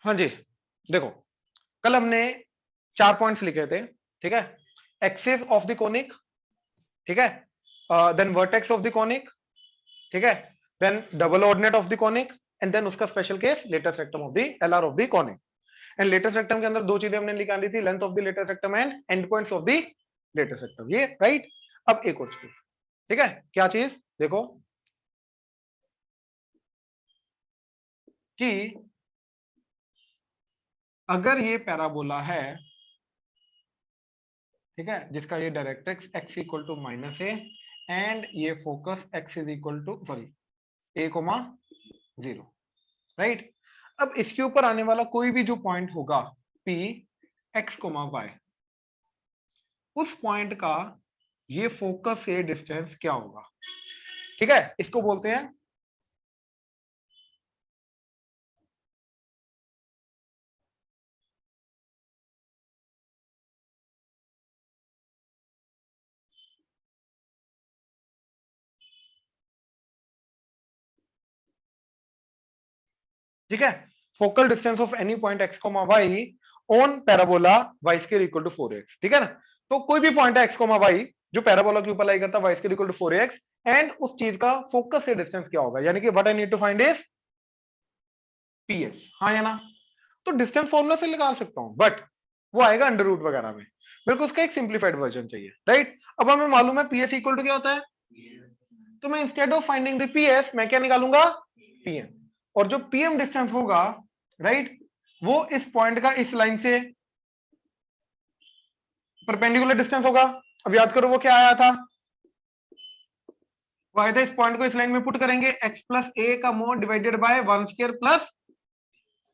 हाँ जी, देखो कल हमने 4 पॉइंट्स लिखे थे, ठीक है। एक्सिस ऑफ द कोनिक, ठीक है, then vertex of the conic, ठीक है, then double ordinate of the conic, and then उसका special case latus rectum of the LR of the conic. And latus rectum के अंदर दो चीजें हमने निकाली थी, length of the latus rectum and end points of the latus rectum, ये right. अब एक और चीज, ठीक है, क्या चीज, देखो कि अगर ये पैराबोला है, ठीक है, जिसका ये directrix x equal to minus a and ये focus x is equal to sorry a comma 0, right. अब इसके ऊपर आने वाला कोई भी जो पॉइंट होगा p x कोमा y, उस पॉइंट का ये फोकस से डिस्टेंस क्या होगा, ठीक है, इसको बोलते हैं ठीक है, focal distance of any point x comma y on parabola y square equal to 4x, ठीक है ना। तो कोई भी पॉइंट है x कोमा y जो पैराबोला के ऊपर लाई करता है y square equal to 4x, and उस चीज का फोकस से डिस्टेंस क्या होगा, यानी कि what I need to find is ps, हाँ या ना। तो डिस्टेंस फॉर्मूला से निकाल सकता हूं, बट वो आएगा अंडर रूट वगैरह में, मेरे को उसका एक सिंप्लीफाइड वर्जन चाहिए, राइट। अब हमें मालूम है ps इक्वल टू क्या होता है, तो मैं instead of finding the ps मैं क्या निकालूंगा, pm, और जो pm डिस्टेंस होगा, राइट, वो इस पॉइंट का इस लाइन से परपेंडिकुलर डिस्टेंस होगा। अब याद करो वो क्या आया था, वो आया था इस पॉइंट को इस लाइन में पुट करेंगे x प्लस ए का mode divided by 1 square plus,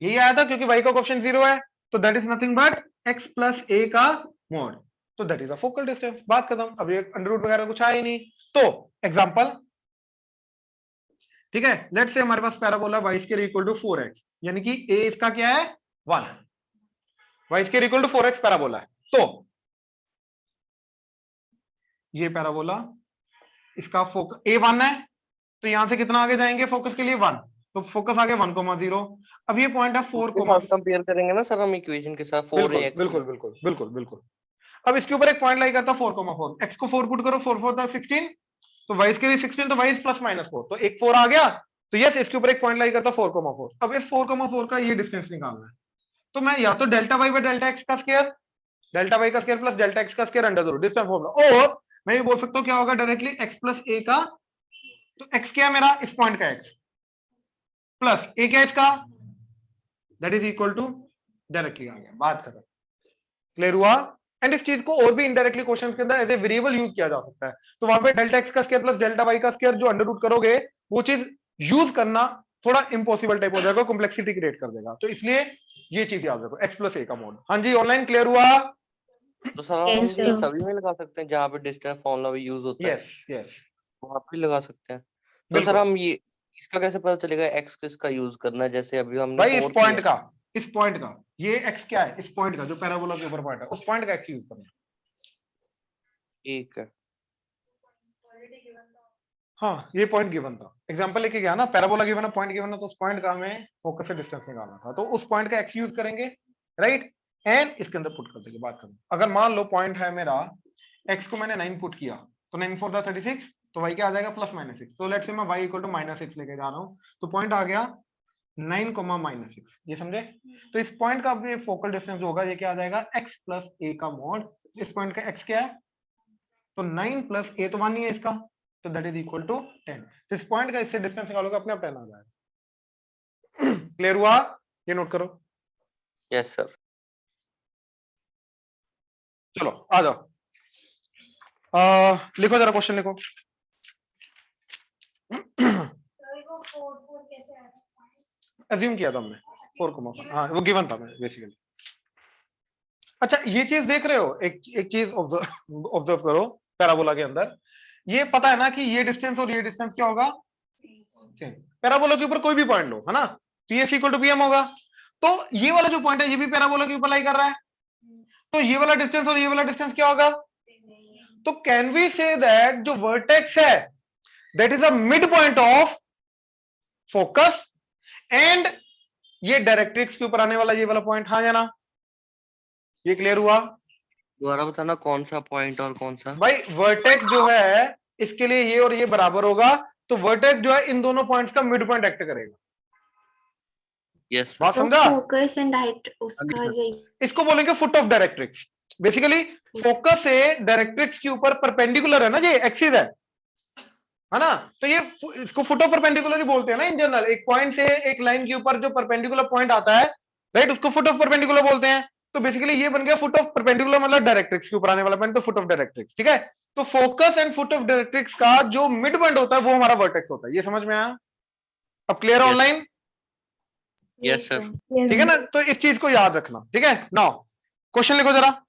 यही आया था क्योंकि y का कोएफिशिएंट 0 है, तो that is nothing but x plus a का मोड, तो that is a focal distance, बात खत्म। अब ये अंडर रूट वगैरह कुछ आया ही नहीं। तो एग्जांपल, ठीक है, लेट्स से हमारे पास parabola y square equal to 4x, यानी कि a इसका क्या है 1, y square equal to 4x parabola है। तो ये पैराबोला, इसका फोकस a1 है, तो यहां से कितना आगे जाएंगे फोकस के लिए 1, तो फोकस आगे 1,0। अब ये पॉइंट है 4, उसके साथ कंपेयर करेंगे ना सर हम इक्वेशन के साथ 4ax बिल्कुल बिल्कुल बिल्कुल बिल्कुल। अब इसके ऊपर एक पॉइंट लाई करता 4,4, x को 4 पुट करो, 4 4 16, तो y के लिए 16, तो y प्लस माइनस 4, तो एक 4 आ गया, तो यस इसके ऊपर एक पॉइंट लाई करता 4,4। अब इस 4,4 का ये डिस्टेंस निकालना है, तो मैं या तो delta y by delta x का स्क्वायर, डेल्टा y का स्क्वायर प्लस डेल्टा x का square under the root distance formula, और मैं ये बोल सकता हूं क्या होगा डायरेक्टली x प्लस a का, तो x क्या है मेरा इस पॉइंट का x प्लस a क्या है इसका, that is equal to, directly आ गया, बात खत्म, क्लियर हुआ। एंड इस चीज को और भी इनडायरेक्टली क्वेश्चंस के अंदर एज ए वेरिएबल यूज किया जा सकता है, तो वहां पे डेल्टा एक्स का स्क्वायर प्लस डेल्टा वाई का स्क्वायर जो अंडर रूट करोगे, वो चीज यूज करना थोड़ा इम्पॉसिबल टाइप हो जाएगा, कॉम्प्लेक्सिटी क्रिएट कर देगा, तो इसलिए ये चीज याद रखो, एक्स प्लस ए का मोड। हाँ जी, ऑनलाइन क्लियर हुआ। तो सर हम ये सभी में लगा सकते हैं जहाँ पे डिस्टेंस फॉर्मूला भी यूज होता है, यस यस वहाँ पे लगा सकते हैं। तो सर बिल्कुल हम ये इसका कैसे पता चलेगा एक्स किसका यूज करना है, जैसे अभी हमने भाई, 4 किया। इस पॉइंट का ये एक्स क्या है, इस पॉइंट का जो पैराबोला के ऊपर पॉइंट है, उस पॉइंट का एक्स यूज करना है। ठीक है, हाँ, ये पॉइंट गिवन था, एग्जांपल लेके गया ना, पैराबोला गिवन है, पॉइंट गिवन है, तो उस पॉइंट का हमें फोकस से डिस्टेंस निकालना था, तो उस पॉइंट का एक्स यूज करेंगे, राइट, एंड इसके अंदर पुट कर देंगे, बात करें। अगर मान लो पॉइंट है मेरा, एक्स को मैंने 9 पुट किया, तो 9 4 36, तो y क्या आ जाएगा प्लस माइनस 6, तो लेट्स से मैं y इक्वल टू माइनस 6 लेके जा रहा हूँ, तो पॉइंट आ गया 9 माइनस 6, ये समझे। तो इस पॉइंट का अपने फोकल डिस्टेंस जो होगा ये क्या आ जाएगा x प्लस a का मॉड, इस पॉइंट का x क्या है, तो 9 प्लस a तो 1 ही है इसका, तो दैट इज इक्वल टू 10, तो इस पॉइंट का इससे डिस्टेंस निकालोगे अपने आप 10 आ जाएगा। क्लियर हुआ, ये नोट करो। Yes sir. चलो आ जाओ, लिखो जरा क्वेश्चन लिखो। अज्यूम किया था हमने 4,4, हाँ वो गिवन था बेसिकली। अच्छा ये चीज देख रहे हो, एक चीज ऑब्जर्व करो, पैराबोला के अंदर ये पता है ना कि ये डिस्टेंस और ये डिस्टेंस क्या होगा, सेम। पैराबोला के ऊपर कोई भी पॉइंट लो, है ना, तो ये इक्वल टू pm होगा, तो ये वाला जो पॉइंट है ये भी पैराबोला के ऊपर लाई कर रहा है, तो ये वाला डिस्टेंस और ये वाला डिस्टेंस क्या होगा, तो कैन वी से दैट जो वर्टेक्स है that is a mid point of focus, and ये डायरेक्ट्रिक्स के ऊपर आने वाला ये वाला पॉइंट, हाँ या ना? ये क्लियर हुआ? दोबारा बताना कौन सा पॉइंट और कौन सा? भाई वर्टेक्स जो है इसके लिए ये और ये बराबर होगा, तो वर्टेक्स जो है इन दोनों पॉइंट्स का मिड पॉइंट एक्ट करेगा। यस बात तो समझा? फोकस एंड हाइट उसका इसको बोलेंगे foot of directrix. Basically focus से डायरेक्ट्रिक्स के ऊपर परपेंडिकुलर है ना, ये एक्सिस है ना, तो ये इसको फुट ऑफ परपेंडिकुलर ही बोलते हैं ना इन जनरल। एक पॉइंट से एक लाइन के ऊपर जो परपेंडिकुलर पॉइंट आता है, राइट, उसको फुट ऑफ परपेंडिकुलर बोलते हैं। तो बेसिकली ये बन गया फुट ऑफ परपेंडिकुलर, मतलब डायरेक्ट्रिक्स के ऊपर आने वाला पॉइंट, तो फुट ऑफ डायरेक्ट्रिक्स, ठीक है। तो focus and foot of directrix का जो मिड पॉइंट होता है वो हमारा वर्टेक्स होता है। ये समझ में आया? अब clear Yes. Online? Yes sir. ठीक है ना, तो इस चीज को याद रखना, ठीक है। नाउ क्वेश्चन लिखो जरा।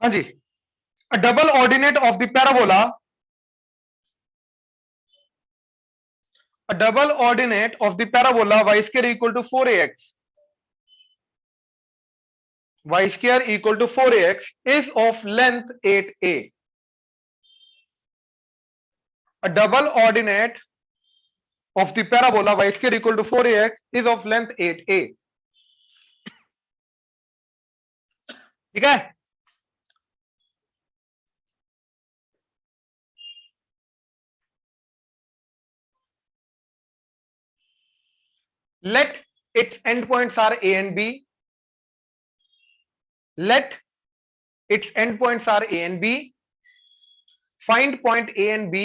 हाँ जी, a double ordinate of the parabola, a double ordinate of the parabola y square equal to 4ax, y square equal to 4ax is of length 8a. A double ordinate of the parabola y square equal to 4ax is of length 8a. ठीक है। Let its endpoints are a and b. Let its endpoints are a and b. Find point a and b.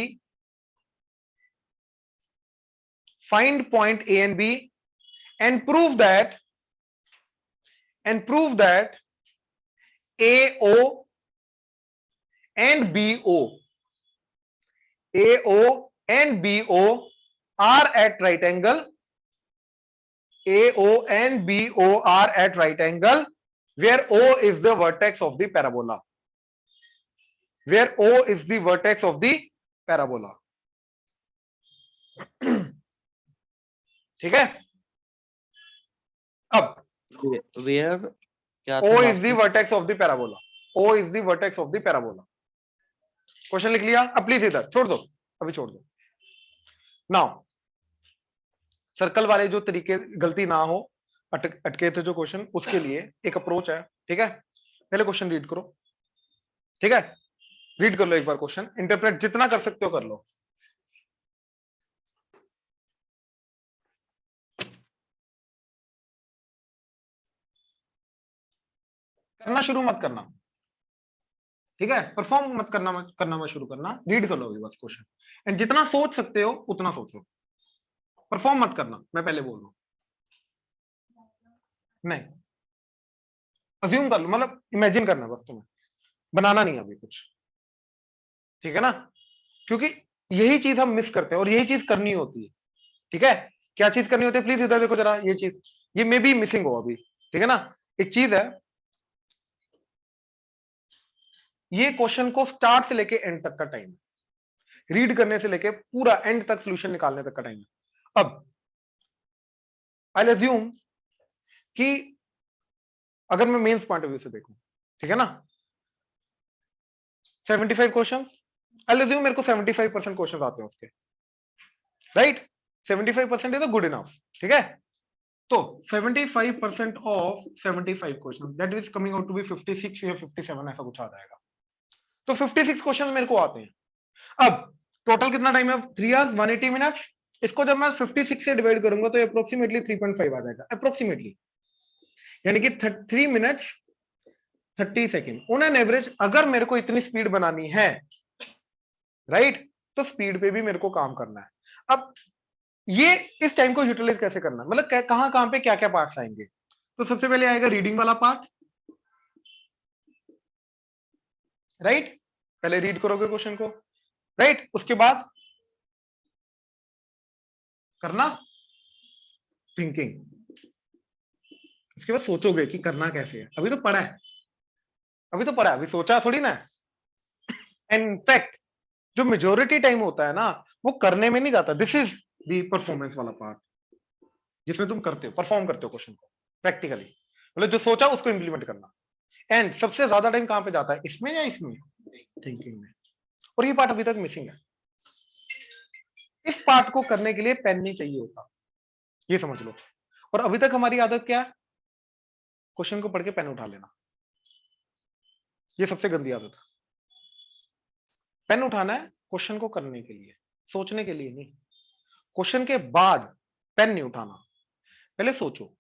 Find point a and b and prove that AO and BO, AO and BO are at right angle. AO and BO are at right angle where O is the vertex of the parabola. Where O is the vertex of the parabola. ठीक है। अब where क्या था O is last the में? vertex of the parabola. O is the vertex of the parabola. Question लिख लिया? अब please इधर छोड़ दो, अभी छोड़ दो। नाउ सर्कल वाले जो तरीके गलती ना हो, अटके थे जो क्वेश्चन, उसके लिए एक अप्रोच है, ठीक है। पहले क्वेश्चन रीड करो, ठीक है। रीड कर लो एक बार क्वेश्चन, इंटरप्रेट जितना कर सकते हो कर लो। करना शुरू मत करना, ठीक है। परफॉर्म मत करना मत शुरू करना, रीड कर लो अभी बस क्वेश्चन, एंड जितना सोच सकते हो उतना सोचो। परफॉर्म मत करना, मैं पहले बोल रहा हूं। नहीं, अज्यूम कर लो, मतलब इमेजिन करना बस तुम्हें, बनाना नहीं अभी कुछ, ठीक है ना। क्योंकि यही चीज हम मिस करते हैं और यही चीज करनी होती है, ठीक है। क्या चीज करनी होती है? प्लीज इधर देखो जरा, ये चीज, ये मे बी मिसिंग हो अभी, ठीक है ना। एक चीज है, ये क्वेश्चन को स्टार्ट से लेके एंड तक का टाइम है, रीड करने से लेके पूरा एंड तक सोल्यूशन निकालने तक का टाइम है। अब आई अज्यूम कि अगर मैं मेंस पॉइंट ऑफ व्यू से देखूं, ठीक है ना, 75 क्वेश्चन, आई अज्यूम मेरे को 75% क्वेश्चन आते हैं उसके, राइट। 75% इज गुड इनफ, ठीक है। तो 75% of 75 question, that is coming out to be 56 या 57 ऐसा कुछ आ जाएगा। तो 56 क्वेश्चन मेरे को आते हैं। अब टोटल कितना टाइम है? 3 आवर्स 180 मिनट्स। इसको जब मैं 56 से डिवाइड करूंगा तो अप्रोक्सीमेटली 3.5 आ जाएगा, अप्रोक्सीमेटली, यानी कि 3 minutes 30 second on an average. अगर मेरे को इतनी स्पीड बनानी है, राइट, तो स्पीड पे भी मेरे को काम करना है। अब ये इस टाइम को यूटिलाइज कैसे करना है, मतलब कहां पे क्या क्या पार्ट्स आएंगे। तो सबसे पहले आएगा रीडिंग वाला पार्ट, राइट, पहले रीड करोगे क्वेश्चन को, राइट। उसके बाद करना थिंकिंग, उसके बाद सोचोगे कि करना कैसे है। अभी तो पढ़ा है, अभी सोचा थोड़ी ना। इनफैक्ट जो मेजोरिटी टाइम होता है ना, वो करने में नहीं जाता। दिस इज द परफॉर्मेंस वाला पार्ट, जिसमें तुम करते हो, परफॉर्म करते हो क्वेश्चन को प्रैक्टिकली, मतलब जो सोचा उसको इंप्लीमेंट करना। एंड सबसे ज्यादा टाइम कहां पे जाता है, इसमें या इसमें, थिंकिंग में। और ये पार्ट अभी तक मिसिंग है। इस पार्ट को करने के लिए पेन नहीं चाहिए होता, ये समझ लो। और अभी तक हमारी आदत क्या है, क्वेश्चन को पढ़ के पेन उठा लेना। ये सबसे गंदी आदत है। पेन उठाना है क्वेश्चन को करने के लिए, सोचने के लिए नहीं। क्वेश्चन के बाद पेन नहीं उठाना, पहले सोचो,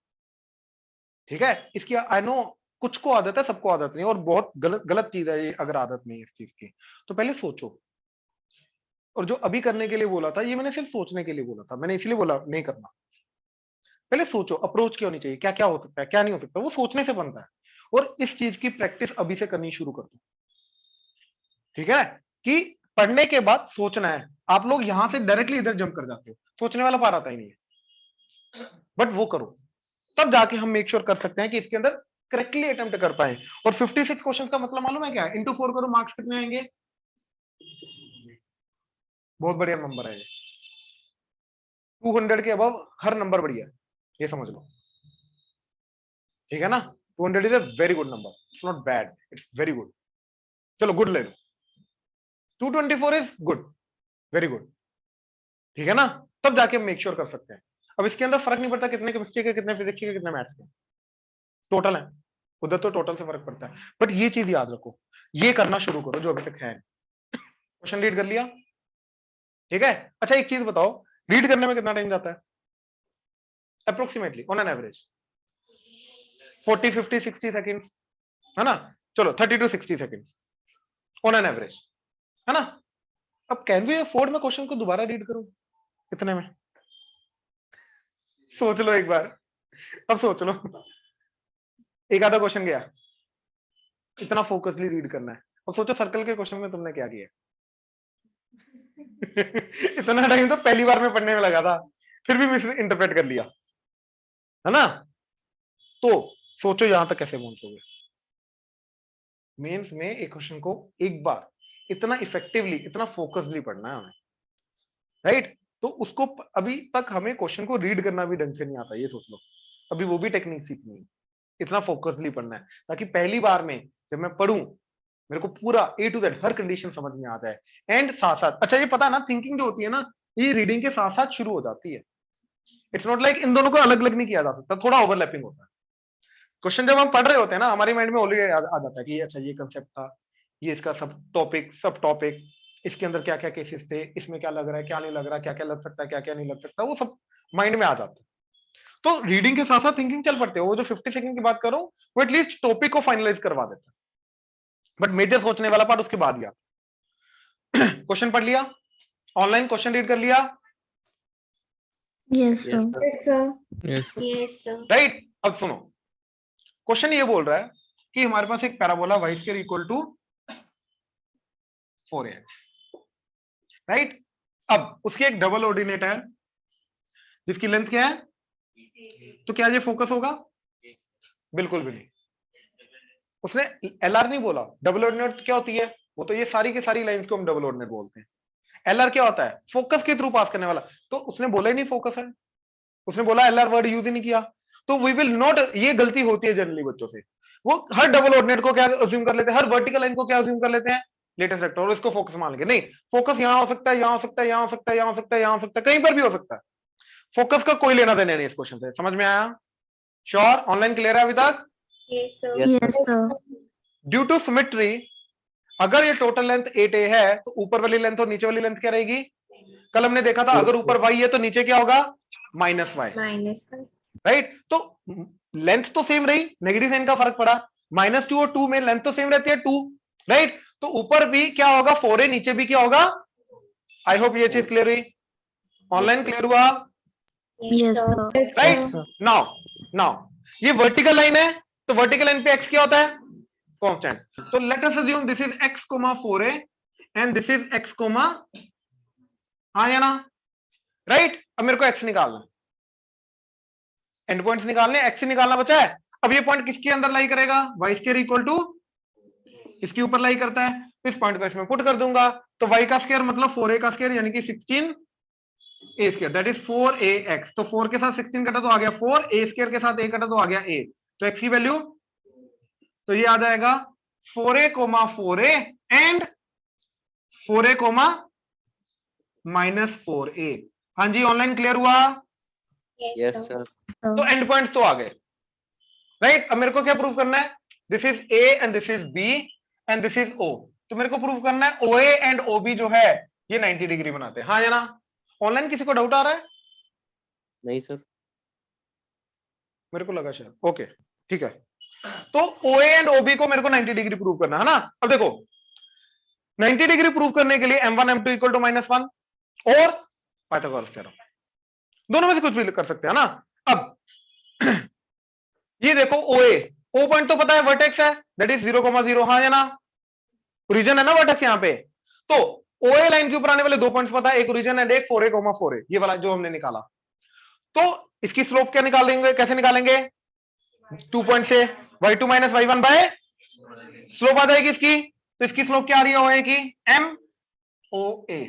ठीक है। इसकी आई नो कुछ को आदत है, सबको आदत नहीं, और बहुत गलत गलत चीज है ये अगर आदत नहीं है इस चीज की। तो पहले सोचो। और जो अभी करने के लिए बोला था, ये मैंने सिर्फ सोचने के लिए बोला था, मैंने इसलिए बोला नहीं करना। पहले सोचो अप्रोच क्या होनी चाहिए, क्या क्या हो सकता है, क्या नहीं हो सकता, वो सोचने से बनता है। और इस चीज की प्रैक्टिस अभी से करनी शुरू कर दो, ठीक है। कि पढ़ने के बाद सोचना है। आप लोग यहां से डायरेक्टली इधर जंप कर जाते हो, सोचने वाला पार आता ही नहीं है। बट वो करो, तब जाके हम मेक श्योर कर सकते हैं कि इसके अंदर करेक्टली अटेम्प्ट कर पाए। और 56 क्वेश्चन का मतलब मालूम है क्या है, इंटू 4 करो, मार्क्स कितने आएंगे, बहुत बढ़िया नंबर है ये। 200 के अबव हर नंबर बढ़िया है, ये समझ लो, ठीक है ना। 200 is a very good number, it's not bad, it's very good. चलो गुड ले लो, 224 इज गुड, वेरी गुड, ठीक है ना। तब जाके हम मेक श्योर कर सकते हैं। अब इसके अंदर फर्क नहीं पड़ता कितने केमिस्ट्री के, कितने फिजिक्स के, कितने मैथ्स के, टोटल है। उधर तो टोटल से फर्क पड़ता है। बट ये चीज याद रखो, ये करना शुरू करो जो अभी तक है। क्वेश्चन रीड कर लिया, ठीक है। अच्छा एक चीज बताओ, रीड करने में कितना टाइम जाता है approximately on an average? 40, 50, 60 seconds, है ना। चलो 30 to 60 seconds on an average, है ना। अब कैन वी अफोर्ड मैं क्वेश्चन को दोबारा रीड करूं कितने में? सोच लो एक बार, अब सोच लो। एक आधा क्वेश्चन गया, इतना फोकसली रीड करना है। अब सोचो सर्कल के क्वेश्चन में तुमने क्या किया। इतना टाइम तो पहली बार में पढ़ने में लगा था, फिर भी मिस इंटरप्रेट कर लिया, है ना। तो सोचो यहां तक कैसे पहुंचोगे। मेंस में एक क्वेश्चन को एक बार इतना इफेक्टिवली, इतना फोकसली पढ़ना है हमें, राइट। तो उसको अभी तक हमें क्वेश्चन को रीड करना भी ढंग से नहीं आता, ये सोच लो। अभी वो भी टेक्निक सीखनी है, इतना फोकसली पढ़ना है ताकि पहली बार में जब मैं पढ़ूं मेरे को पूरा A to Z her condition समझ में आ जाए। एंड साथ साथ, अच्छा ये पता है ना, थिंकिंग जो होती है ना, ये रीडिंग के साथ साथ शुरू हो जाती है। इट्स नॉट लाइक इन दोनों को अलग अलग नहीं किया जा सकता, थोड़ा ओवरलैपिंग होता है। क्वेश्चन जब हम पढ़ रहे होते हैं ना, हमारी माइंड में ऑलरेडी आ जाता है कि अच्छा ये कंसेप्ट था, ये इसका सब टॉपिक, इसके अंदर क्या क्या केसेस थे, इसमें क्या लग रहा है, क्या नहीं लग रहा, क्या क्या लग सकता है, क्या क्या नहीं लग सकता, वो सब माइंड में आ जाता है। तो रीडिंग के साथ साथ थिंकिंग चल पड़ते हो। वो जो 50 सेकंड की बात करूं, वो एटलीस्ट टॉपिक को फाइनलाइज करवा देता है। बट मेजर सोचने वाला पार्ट उसके बाद ही आता। क्वेश्चन पढ़ लिया, ऑनलाइन क्वेश्चन रीड कर लिया, Yes, Yes, sir. sir. Yes, sir. Yes, sir. Yes, sir. Right. अब सुनो, क्वेश्चन ये बोल रहा है कि हमारे पास एक parabola y square equal to 4ax, right. अब उसकी एक डबल ऑर्डिनेट है जिसकी लेंथ क्या है, तो क्या ये फोकस होगा? बिल्कुल भी नहीं। उसने LR नहीं बोला। डबल ऑर्डिनेट क्या होती है? वो तो ये सारी की सारी लाइंस को हम डबल ऑर्डिनेट बोलते हैं। LR क्या होता है? फोकस के थ्रू पास करने वाला। तो उसने बोला ही नहीं फोकस है, उसने बोला LR वर्ड यूज ही नहीं किया। तो वी विल नॉट, ये गलती होती है जनरली बच्चों से, वो हर डबल ऑर्डिनेट को क्या अज्यूम कर लेते हैं, हर वर्टिकल लाइन को क्या अज्यूम कर लेते हैं, लेटेस्ट वेक्टर, और इसको फोकस मान लेंगे। नहीं, फोकस यहां हो सकता है, यहां हो सकता है, यहां हो सकता है, यहां हो सकता है, यहां हो सकता है, कहीं पर भी हो सकता है। फोकस का कोई लेना देना नहीं इस क्वेश्चन से। समझ में आया? श्योर? ऑनलाइन क्लियर है अभी तक? Yes, sir. Yes, Yes, sir. Due to symmetry, अगर ये टोटल लेंथ 8a है तो ऊपर वाली लेंथ और नीचे वाली लेंथ क्या रहेगी? कल हमने देखा था, अगर ऊपर y है तो नीचे क्या होगा? Minus y, Minus 1. राइट। तो लेंथ तो सेम रही, नेगेटिव साइन का फर्क पड़ा। -2 और 2 में लेंथ तो सेम रहती है 2, राइट। तो ऊपर भी क्या होगा? 4a, नीचे भी क्या होगा? आई होप ये चीज क्लियर हुई। ऑनलाइन क्लियर हुआ? Yes, sir. Yes, right. sir. Now ये वर्टिकल लाइन है, तो वर्टिकल लाइन पे x क्या होता है? Constant. So let us assume this is x, 4a and this is x, हाँ या ना, राइट। अब मेरे को x निकालना, एंड पॉइंट्स निकालने, x निकालना बचा है। अब ये पॉइंट किसके अंदर लाई करेगा? y स्क्वायर इक्वल टू इसके ऊपर लाई करता है, तो इस पॉइंट को इसमें पुट कर दूंगा। तो y का स्क्वायर मतलब 4a का स्क्वायर यानी कि 16 ए स्क्वायर दैट इज 4ax। तो 4 के साथ 16 कटा तो आ गया 4, ए स्क्वायर के साथ a कटा तो आ गया a। तो x की वैल्यू तो ये आ जाएगा 4a, 4a and 4a, -4a। हाँ जी, ऑनलाइन क्लियर हुआ? Yes, yes sir. सर। तो एंड पॉइंट्स तो आ गए, राइट। अब मेरे को क्या प्रूव करना है? This is a and this is b and this is o। तो मेरे को प्रूव करना है OA एंड OB जो है ये 90 डिग्री बनाते हैं। हाँ या ना? ऑनलाइन किसी को डाउट आ रहा है? नहीं सर। मेरे को लगा शायद। ओके ठीक है। तो OA एंड OB को मेरे को 90 डिग्री प्रूव करना है ना। अब देखो 90 डिग्री प्रूव करने के लिए m1 m2 इक्वल टू -1 और पाइथागोरस थ्योरम, दोनों में से कुछ भी कर सकते हैं ना। अब ये देखो OA, O पॉइंट तो पता है वर्टेक्स है, दैट इज 0,0। हाँ या ना? ओरिजिन है ना वर्टेक्स यहाँ पे। तो OA लाइन के ऊपर आने वाले दो पॉइंट्स पता है, एक ओरिजिन एंड एक 4a, 4a, ये वाला जो हमने निकाला। तो इसकी स्लोप क्या निकालेंगे, कैसे निकालेंगे? 2 पॉइंट से y2 - y1 बाय स्लोप आ जाएगी इसकी। तो इसकी स्लोप क्या आ रही है OA की? MOA।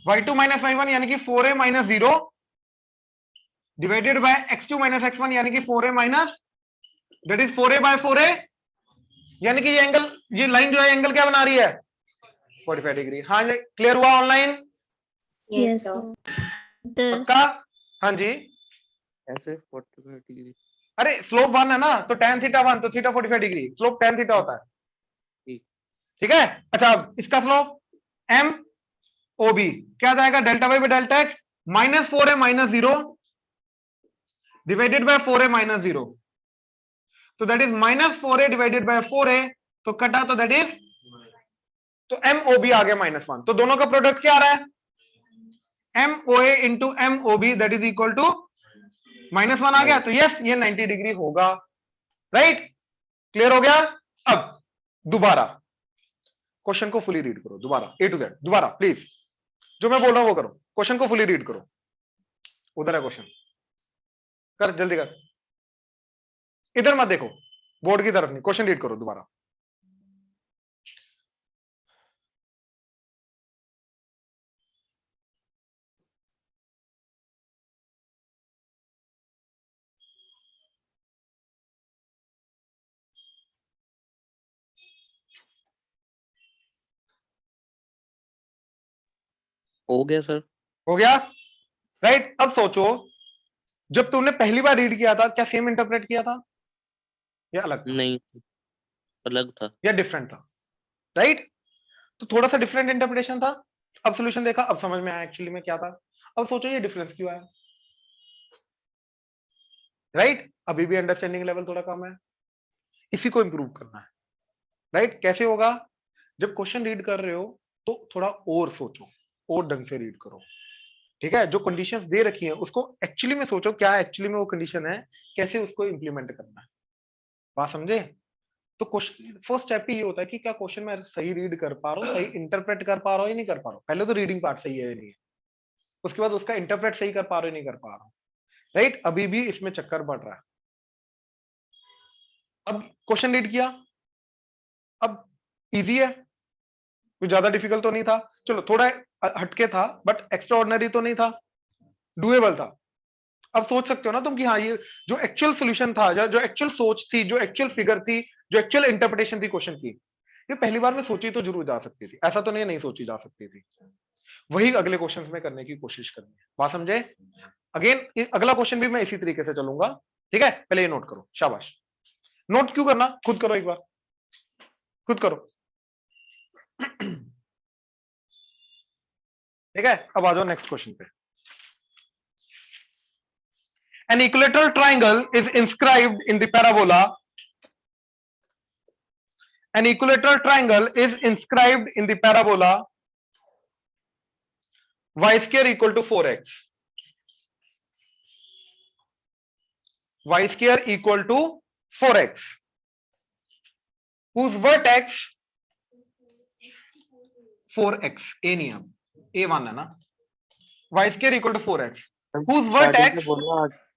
y2 - y1 यानी कि 4a - 0 divided bye x2 - x1 यानी कि 4a minus that is 4a bye 4a, यानी कि ये एंगल, ये लाइन जो है एंगल क्या बना रही है? 45 डिग्री। हाँ क्लियर हुआ online? Yes, Yes, sir. sir. पक्का? हाँ जी। ऐसे 45 डिग्री। अरे स्लोप 1 है ना, तो tan थीटा 1 तो theta 45 degree, slope tan theta होता है। ठीक। ठीक है। अच्छा अब इसका स्लोप MOB क्या जाएगा? Delta Y by delta X -4a - 0 divided by 4a - 0। तो that is -4a divided by 4a, तो कटा तो दैट इज, तो MOB आ गया -1। तो दोनों का प्रोडक्ट क्या आ रहा है? MOA into MOB that is equal to -1 आ गया। तो यस ये 90 डिग्री होगा, राइट। क्लियर हो गया? अब दोबारा क्वेश्चन को फुली रीड करो, दोबारा A to Z, दोबारा प्लीज, जो मैं बोल रहा हूं वो करो, क्वेश्चन को फुली रीड करो। उधर है क्वेश्चन, कर जल्दी कर, इधर मत देखो, बोर्ड की तरफ नहीं, क्वेश्चन रीड करो दोबारा। हो गया सर। हो गया, राइट। अब सोचो जब तुमने पहली बार रीड किया था क्या सेम इंटरप्रेट किया था या अलग था नहीं, अलग था। या डिफरेंट था? राइट। तो थोड़ा सा डिफरेंट इंटरप्रिटेशन था। अब सॉल्यूशन देखा, अब समझ में आया एक्चुअली में क्या था। अब सोचो ये डिफरेंस क्यों आया? राइट। अभी भी अंडरस्टैंडिंग लेवल थोड़ा कम है, इसी को इंप्रूव करना है। राइट। कैसे होगा? जब क्वेश्चन रीड कर रहे हो तो थोड़ा और सोचो और ढंग से रीड करो। ठीक है। जो कंडीशंस दे रखी हैं उसको एक्चुअली में सोचो, क्या एक्चुअली में वो कंडीशन है, कैसे उसको इंप्लीमेंट करना है। बात समझे? तो क्वेश्चन फर्स्ट स्टेप ही ये होता है कि क्या क्वेश्चन में सही रीड कर पा रहा हूँ, सही इंटरप्रेट कर पा रहा हूँ या नहीं कर पा रहा हूँ। पहले तो रीडिंग पार्ट सही है या नहीं है, उसके बाद उसका इंटरप्रेट सही कर पा रहा हूँ नहीं कर पा रहा हूँ। राइट। अभी भी इसमें चक्कर बढ़ रहा है। अब क्वेश्चन रीड किया, अब इजी है, कुछ ज्यादा डिफिकल्ट तो नहीं था। चलो थोड़ा हटके था बट एक्स्ट्रा ऑर्डिनरी तो नहीं था, डुएबल था। अब सोच सकते हो ना तुम कि हाँ ये जो एक्चुअल सोल्यूशन था, जो एक्चुअल सोच थी, जो एक्चुअल फिगर थी, जो एक्चुअल इंटरप्रिटेशन थी क्वेश्चन की, ये पहली बार में सोची तो जरूर जा सकती थी, ऐसा तो नहीं सोची जा सकती थी। वही अगले क्वेश्चन में करने की कोशिश करनी है। बात समझे? अगेन अगला क्वेश्चन भी मैं इसी तरीके से चलूंगा। ठीक है, पहले ये नोट करो। शाबाश। नोट क्यों करना, खुद करो, एक बार खुद करो। ठीक है। अब आ जाओ नेक्स्ट क्वेश्चन पे। An equilateral triangle is inscribed in the parabola. An equilateral triangle is inscribed in the parabola y square equal to 4x. Y square equal to 4x. Whose vertex 4x. A नहीं अब, A1 है ना। Y square equal to 4x. Whose vertex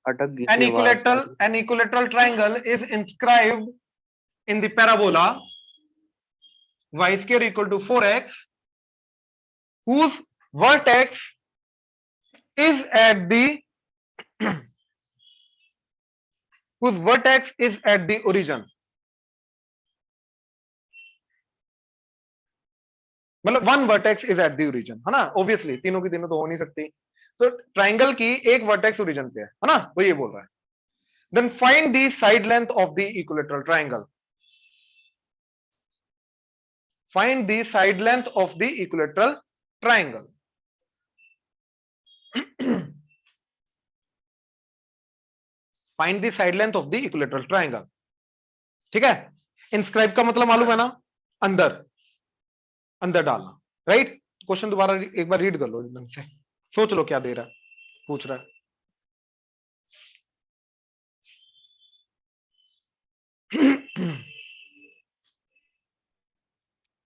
अटक गई थी आवाज। an equilateral triangle is inscribed in the parabola y square equal to 4x, whose vertex is at the whose vertex is at the origin. मतलब one vertex is at the origin, है ना, obviously तीनों की तीनों तो हो नहीं सकती, तो ट्राइंगल की एक वर्टेक्स ओरिजिन पे है ना, वो ये बोल रहा है. Then find the side length of the equilateral triangle. Find the side length of the equilateral triangle. Find the side length of the equilateral triangle. ठीक है, इंस्क्राइब का मतलब मालूम है ना, अंदर अंदर डालना, राइट. क्वेश्चन दोबारा एक बार रीड कर लो ढंग से, सोच लो क्या दे रहा है, पूछ रहा है.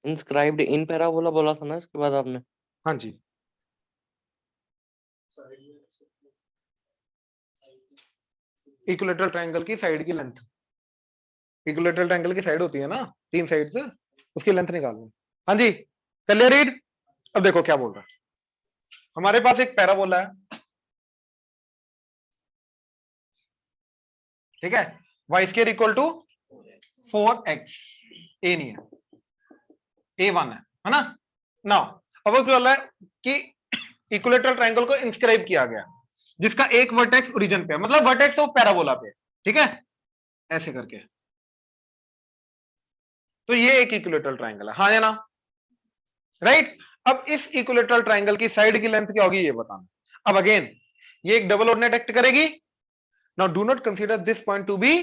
इंस्क्राइब्ड इन पैराबोला बोला था ना इसके बाद आपने. हाँ जी, इक्विलैटरल ट्रायंगल की साइड की लेंथ. इक्विलैटरल ट्रायंगल की साइड होती है ना, तीन साइड से, उसकी लेंथ निकालनी. हाँ जी, कर लिया रीड. अब देखो क्या बोल रहा है. हमारे पास एक पैराबोला है, ठीक है, Y square equal to 4x. A नहीं है, A1 है ना. नाउ अब क्या बोल रहा है कि इक्विलैटरल ट्रायंगल को इंस्क्राइब किया गया जिसका एक वर्टेक्स ओरिजिन पे है, मतलब वर्टेक्स ऑफ पैराबोला पे, ठीक है, ऐसे करके. तो ये एक इक्विलैटरल ट्रायंगल है, हाँ या ना, राइट. अब इस इक्विलैटरल ट्रायंगल की साइड की लेंथ क्या होगी ये बताना. अब अगेन ये एक डबल ऑर्डिनेट एक्ट करेगी. Now do not consider this point to be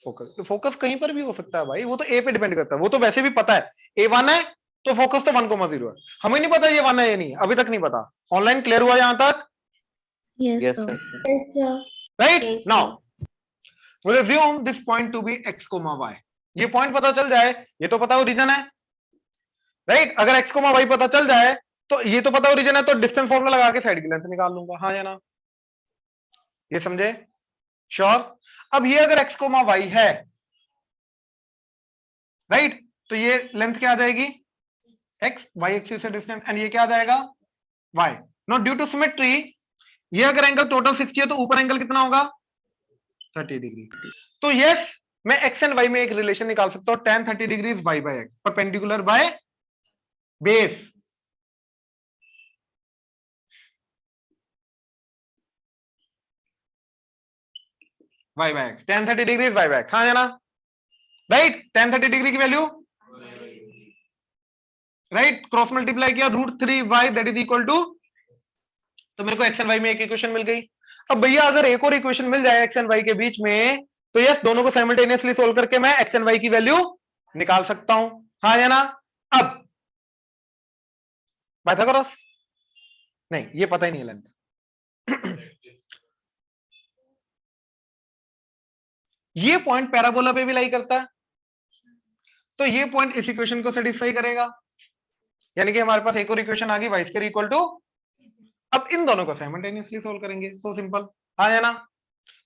focus. Focus कहीं पर भी हो सकता है भाई, वो तो ए पे डिपेंड करता है, वो तो वैसे भी पता है A1 है तो फोकस तो 1,0 है. हमें नहीं पता ये 1 है या नहीं, अभी तक नहीं पता. ऑनलाइन क्लियर हुआ यहां तक, Yes, yes sir. Sir. Yes, sir. Right. Yes, now sir. we'll assume this point to be x, y. ये पॉइंट पता चल जाए, ये तो पता ओरिजिन है, राइट. अगर x, y पता चल जाए तो ये तो पता ओरिजिन है, तो डिस्टेंस फॉर्मूला लगा के साइड की लेंथ निकाल लूंगा, हाँ या ना. ये समझे, श्योर. अब ये अगर x, y है, राइट, तो ये लेंथ क्या आ जाएगी, x, y एक्सिस से डिस्टेंस, एंड ये क्या आ जाएगा, y. Not due to symmetry, ये अगर एंगल टोटल 60 है तो ऊपर एंगल कितना होगा, 30 डिग्री. तो यस, मैं x एंड y में एक रिलेशन निकाल सकता हूं, tan 30 degree y by x, perpendicular by base. y by x, tan 30 degree y by x, हाँ है ना, राइट. tan 30 डिग्री की वैल्यू, राइट, क्रॉस मल्टीप्लाई किया, √3y that is equal to, तो मेरे को x एंड y में एक इक्वेशन मिल गई. अब भैया अगर एक और इक्वेशन मिल जाए x एंड y के बीच में, तो यस, दोनों को साइमल्टेनियसली सोल्व करके मैं x एंड y की वैल्यू निकाल सकता हूं, हाँ या ना. अब पाइथागोरस, नहीं ये पता ही नहीं है लेंथ. ये पॉइंट पैराबोला पे भी लाई करता है, तो ये पॉइंट इस इक्वेशन को सेटिस्फाई करेगा, यानी कि हमारे पास एक और इक्वेशन आ गई, y स्क्वायर इक्वल टू. अब इन दोनों को साइमल्टेनियसली सोल्व करेंगे, सो सिंपल, हाँ या ना.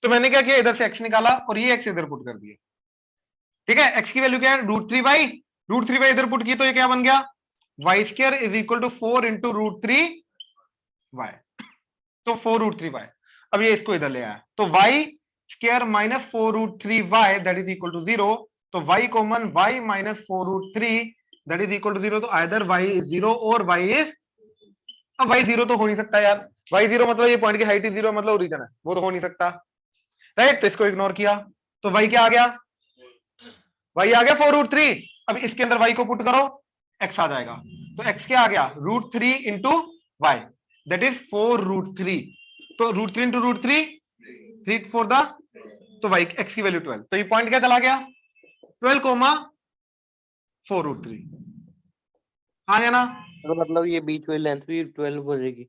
तो मैंने क्या किया, इधर से x निकाला और ये x इधर पुट कर दिया, ठीक है. x की वैल्यू क्या है, √3y, √3y इधर पुट की तो ये क्या बन गया, y square is equal to 4 into √3y, तो 4√3y. अब ये इसको इधर ले आया, तो y square minus 4√3y that is equal to 0, तो y common, y minus 4√3 that is equal to 0, तो आइदर y इज 0 और y इज, अब y 0 तो हो नहीं सकता यार, y 0 मतलब ये पॉइंट की हाइट ही 0 मतलब ओरिजिन है, वो तो हो नहीं सकता, राइट. तो इसको इग्नोर किया, तो y क्या आ गया, y आ गया 4√3. अब इसके अंदर y को पुट करो, x आ जाएगा, तो x क्या आ गया, √3 इंटू y दैट इज 4√3, तो √3 इंटू √3, 3 फॉर द, तो y x की वैल्यू 12, तो ये पॉइंट क्या चला गया, 12, 4√3, हाँ या ना. तो मतलब ये बीच वाली लेंथ भी 12 हो जाएगी,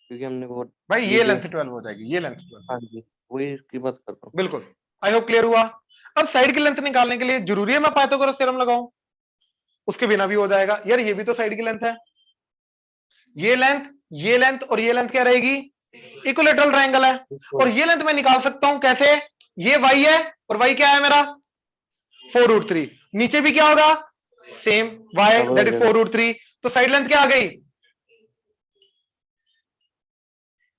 क्योंकि हमने वो, भाई ये ये जो- लेंथ 12 हो जाएगी, ये लेंथ 12, हाँ जी, वही इसकी बात कर रहा हूँ. बिल्कुल. आई होप क्लियर हुआ. अब साइड की लेंथ निकालने के लिए जरूरी है मैं पाइथागोरस थ्योरम लगाऊं, उसके बिना भी हो जाएगा यार. ये भी तो साइड की लेंथ है, ये लेंथ, ये लेंथ और ये लेंथ क्या रहेगी, इक्विलैटरल ट्रायंगल है, और ये लेंथ मैं निकाल सकता हूं कैसे, ये y है और y क्या है मेरा, 4√3. नीचे भी क्या होगा, सेम y दैट इज 4√3, तो साइड लेंथ क्या आ गई,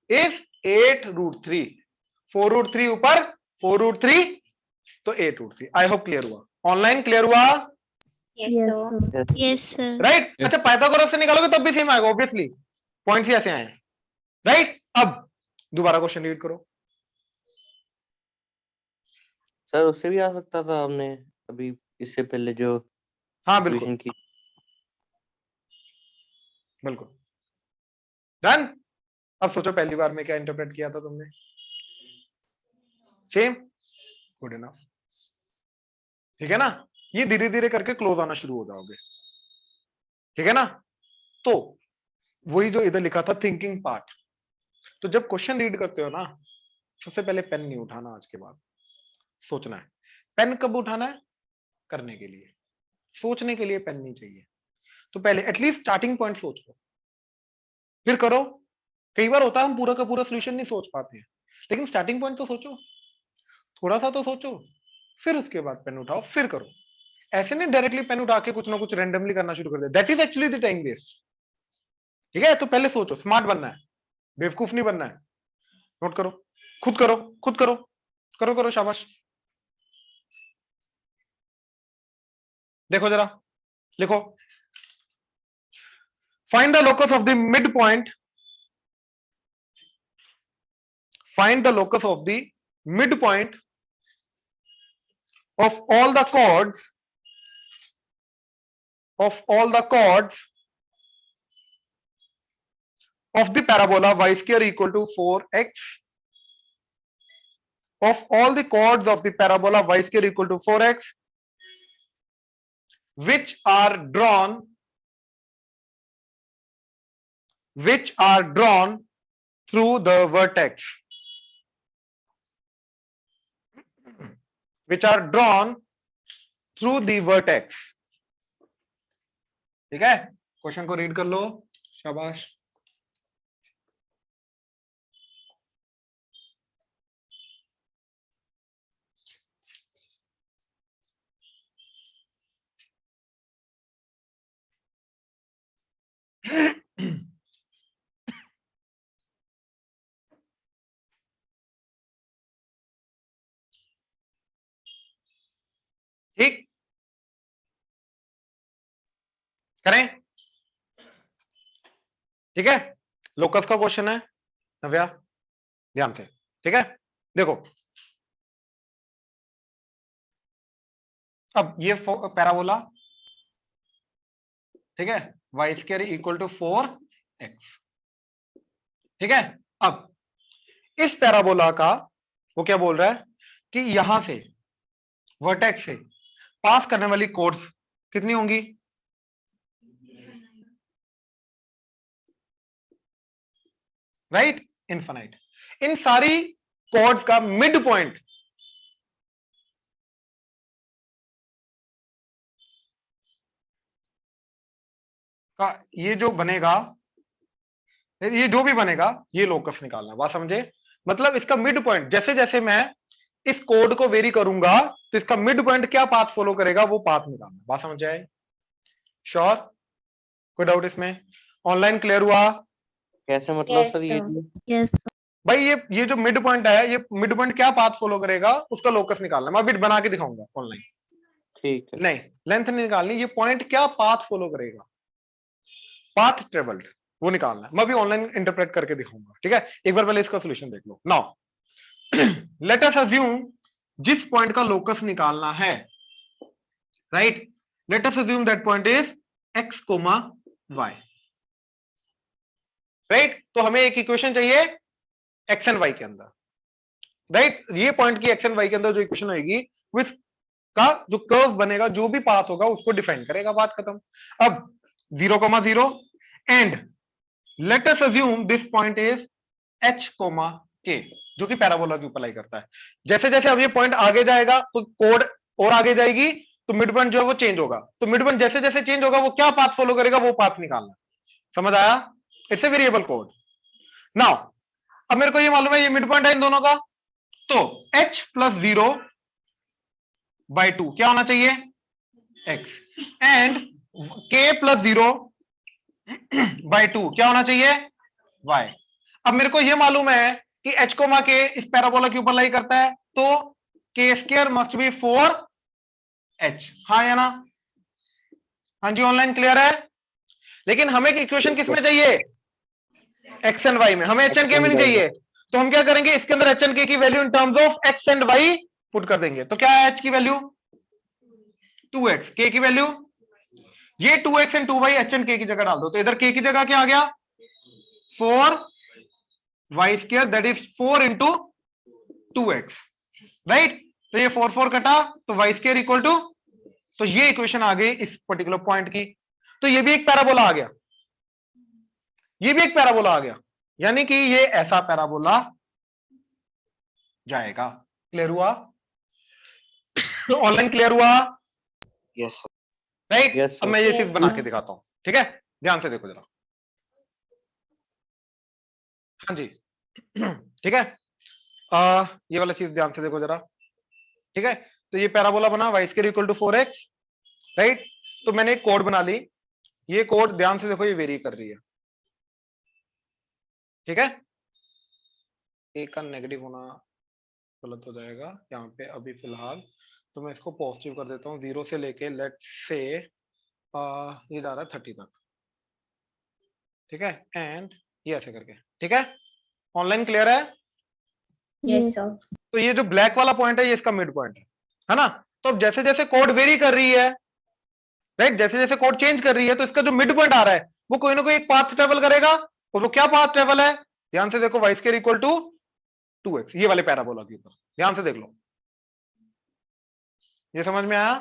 इज 8√3, 4√3 ऊपर 4√3 तो 8√3। आई होप क्लियर हुआ, ऑनलाइन क्लियर हुआ, Yes, Yes, sir. sir. Yes, sir. Right? Yes. अच्छा पाइथागोरस से निकालोगे तब भी सेम आएगा, ऑब्वियसली पॉइंट्स ही ऐसे आए हैं, राइट? अब दोबारा क्वेश्चन रीड करो। सर उससे भी आ सकता था, हमने अभी इससे पहले जो हाँ बिल्कुल इक्वेशन की। बिल्कुल डन। अब सोचो पहली बार में क्या इंटरप्रेट किया था तुमने, सेम, गुड इनफ, ठीक है ना? ये धीरे धीरे करके क्लोज आना शुरू हो जाओगे, ठीक है ना? तो वही जो इधर लिखा था थिंकिंग पार्ट, तो जब क्वेश्चन रीड करते हो ना, सबसे पहले पेन नहीं उठाना, आज के बाद सोचना है। पेन कब उठाना है? करने के लिए, सोचने के लिए पेन नहीं चाहिए। तो पहले एटलीस्ट स्टार्टिंग पॉइंट सोच लो, फिर करो। कई बार होता है हम पूरा का पूरा सोल्यूशन नहीं सोच पाते हैं, लेकिन स्टार्टिंग पॉइंट तो सोचो, थोड़ा सा तो सोचो, फिर उसके बाद पेन उठाओ, फिर करो। ऐसे नहीं डायरेक्टली पेन उठा के कुछ ना कुछ रैंडमली करना शुरू कर दे, that is actually the time waste, ठीक है? तो पहले सोचो, स्मार्ट बनना है, बेवकूफ नहीं बनना है। नोट करो, खुद करो, खुद करो, करो करो, शाबाश। देखो जरा, लिखो, find the locus of the mid point, find the locus of the midpoint of all the chords of the parabola y square equal to 4x, of all the chords of the parabola y square equal to 4x, which are drawn through the vertex, which are drawn through the vertex, ठीक है? Question को read कर लो, शाबाश। ठीक, करें? ठीक है, locus का क्वेश्चन है नव्या, ध्यान से, ठीक है? देखो, अब ये पैराबोला, ठीक है, Y square equal to 4x, ठीक है? अब इस पैराबोला का वो क्या बोल रहा है कि यहां से वर्टेक्स से पास करने वाली कोड्स कितनी होंगी? Right, infinite. इन सारी कोड्स का मिड पॉइंट का ये जो बनेगा, ये जो भी बनेगा, ये लोकस निकालना है, बात समझे? मतलब इसका मिड पॉइंट, जैसे जैसे मैं इस कोड को वेरी करूंगा तो इसका मिड पॉइंट क्या पाथ फॉलो करेगा, वो पाथ निकालना, बात समझ आए? श्योर, कोई डाउट इसमें? ऑनलाइन क्लियर हुआ? कैसे मतलब Yes, सर ये sir. Yes, sir. भाई ये जो मिड पॉइंट है, ये मिड पॉइंट क्या पाथ फॉलो करेगा, उसका लोकस निकालना। मैं अभी बना के दिखाऊंगा ऑनलाइन, ठीक है। नहीं लेंथ नहीं निकालनी, ये पॉइंट क्या पाथ फॉलो करेगा, पाथ ट्रेवल्ड, वो निकालना है। मैं अभी ऑनलाइन इंटरप्रेट करके दिखाऊंगा, ठीक है? एक बार पहले इसका सोल्यूशन देख लो। नाउ लेट अस अज्यूम जिस पॉइंट का लोकस निकालना है, right, let us assume that point is x, y, right? तो हमें एक इक्वेशन चाहिए x एंड y के अंदर, राइट? ये पॉइंट की x एंड y के अंदर जो इक्वेशन होगी, वो इसका जो कर्व बनेगा, जो भी पाथ होगा, उसको डिफाइन करेगा, बात खत्म। अब 0,0 and let us assume this point is h, k, जो कि पैराबोला की ऊपर लाई करता है। जैसे जैसे अब ये पॉइंट आगे जाएगा तो कोड और आगे जाएगी, तो मिड पॉइंट जो है वो चेंज होगा। तो मिड पॉइंट जैसे जैसे चेंज होगा, वो क्या पाथ फॉलो करेगा, वो पाथ निकालना। समझ आया? It's a variable code. Now अब मेरे को ये मालूम है ये मिड पॉइंट है इन दोनों का, तो h + 0/2 क्या होना चाहिए? x, एंड k + 0/2 क्या होना चाहिए? y। अब मेरे को ये मालूम है कि h कोमा k इस पैराबोला के ऊपर लाई करता है, तो k square must be 4h। हाँ या ना? हाँ जी, ऑनलाइन क्लियर है? लेकिन हमें इक्वेशन किस में चाहिए? x एंड y में। हमें h एंड k में नहीं चाहिए, तो हम क्या करेंगे, इसके अंदर h एंड k की value in terms of x and y put कर देंगे। तो क्या है h की वैल्यू? 2x, k की वैल्यू ये 2x and 2y h and k की जगह डाल दो, तो इधर k की जगह क्या आ गया? 4y square, that is 4 into 2x, right? तो ये 4 4 कटा, तो y स्क्वायर इक्वल टू, तो ये इक्वेशन आ गई इस पर्टिकुलर पॉइंट की। तो ये भी एक पैराबोला आ गया, ये भी एक पैराबोला आ गया, यानी कि ये ऐसा पैराबोला जाएगा। क्लियर हुआ? ऑनलाइन क्लियर हुआ? Yes right? Yes, अब मैं ये sir. चीज Yes, बना sir. के दिखाता हूं, ठीक है? ध्यान से देखो जरा। हाँ जी, ठीक है। ये वाला चीज ध्यान से देखो जरा, ठीक है? तो ये पैराबोला बना y square equal to 4x, right? तो मैंने एक कोड बना ली, ये कोड ध्यान से देखो, ये वेरी कर रही है, ठीक है? ए का नेगेटिव होना गलत हो जाएगा यहाँ पे अभी फिलहाल, तो मैं इसको पॉजिटिव कर देता हूँ। 0 से लेके लेट्स से ये जा रहा है 30 तक, ठीक है? एंड ये ऐसे करके, ठीक है? ऑनलाइन क्लियर है? Yes, sir. तो ये जो ब्लैक वाला पॉइंट है, ये इसका मिड पॉइंट है ना? तो अब जैसे जैसे कोड वेरी कर रही है, राइट, जैसे जैसे कोड चेंज कर रही है, तो इसका जो मिड पॉइंट आ रहा है वो कोई ना कोई एक पाथ ट्रेवल करेगा, और वो क्या पाथ ट्रेवल है? ध्यान से देखो, y square equal to 2x, ये वाले पैराबोला के ऊपर ध्यान से देख लो। ये समझ में आया?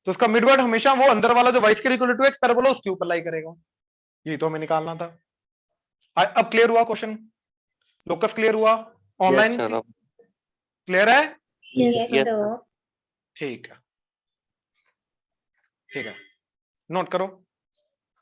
तो उसका मिड पॉइंट हमेशा वो अंदर वाला जो y square equal to 2x parabola उसके ऊपर लाई करेगा। ये तो हमें निकालना था। अब क्लियर हुआ क्वेश्चन? लोकस क्लियर हुआ? ऑनलाइन क्लियर है? Yes, Yes. sir. ठीक है, ठीक है, नोट करो।